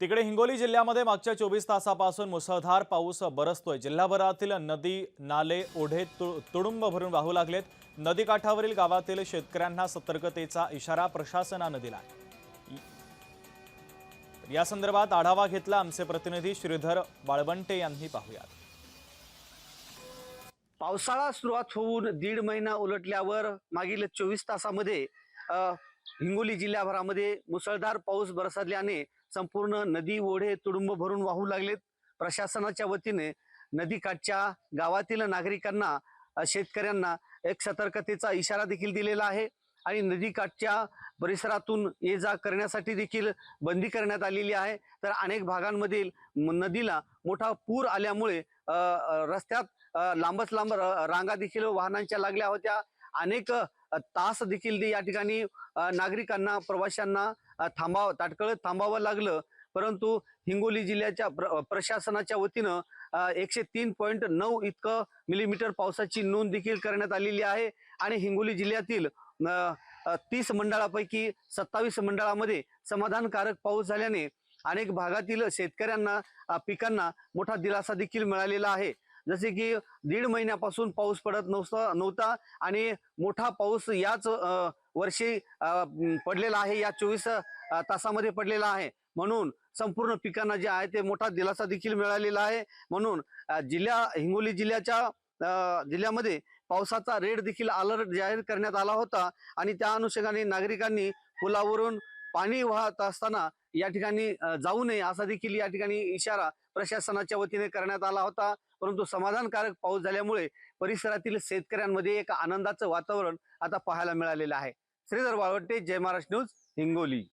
तिकडे हिंगोली जिल्ह्यामध्ये मागच्या 24 तासापासून मुसळधार पाऊस बरसतोय। जिल्हाभरातील नदी नाले ओढे तुडुंब भरून वाहू लागलेत। नदीकाठावरील गावातील शेतकऱ्यांना सतर्कतेचा इशारा प्रशासनाने दिलाय। या संदर्भात आढावा घेतला आमचे प्रतिनिधी श्रीधर वाळवंटे यांनी। पाहूयात। पावसाळा सुरुवात होऊन दीड महिना उलटल्यावर मागील 24 तासामध्ये हिंगोली जिल्ह्याभरामध्ये मुसळधार पाऊस बरसल्याने संपूर्ण नदी ओढे तुडुंब भरून वाहू लागलेत। प्रशासनाच्या वतीने नदीकाठच्या गावातील नागरिकांना शेतकऱ्यांना एक सतर्कतेचा इशारा देखील दिलेला आहे आणि नदीकाठच्या परिसरातून ये जा करण्यासाठी देखील बंदी करण्यात आलेली आहे। तर अनेक भागांमधील नदीला मोठा पूर आल्यामुळे रस्त्यात लांबच लांब रांगा देखील वाहनांच्या लागल्या होत्या। अनेक तास देखील या ठिकाणी नागरिकांना प्रवाशांना तात्काळ थांबावं लागलं। परंतु हिंगोली जिल्ह्याच्या प्रशासनाच्या वतीनं 103.9 इतकं मिलीमीटर पावसाची नोंद देखील करण्यात आलेली आहे आणि हिंगोली जिल्ह्यातील 30 मंडळापैकी 27 मंडळामध्ये समाधानकारक पाऊस झाल्याने अनेक भागातील शेतकऱ्यांना पिकांना मोठा दिलासा देखील मिळालेला आहे। जसे की दीड महिन्यापासून पाऊस पडत नव्हता आणि मोठा पाऊस याच वर्षी पडलेला आहे, या 24 तासामध्ये पडलेला आहे। म्हणून संपूर्ण पिकांना जे आहे ते मोठा दिलासा देखील मिळालेला आहे। म्हणून हिंगोली जिल्ह्यामध्ये पावसाचा रेड देखील अलर्ट जाहीर करण्यात आला होता आणि त्या अनुषंगाने नागरिकांनी पुलावरून पाणी वाहत असताना या ठिकाणी जाऊ नये असा देखील या ठिकाणी इशारा प्रशासनाच्या वतीने करण्यात आला होता। परंतु समाधानकारक पाऊस झाल्यामुळे परिसरातील शेतकऱ्यांमध्ये एक आनंदाचं वातावरण आता पाहायला मिळालेलं आहे। श्रीधर वाळवंटे, जय महाराष्ट्र न्यूज, हिंगोली।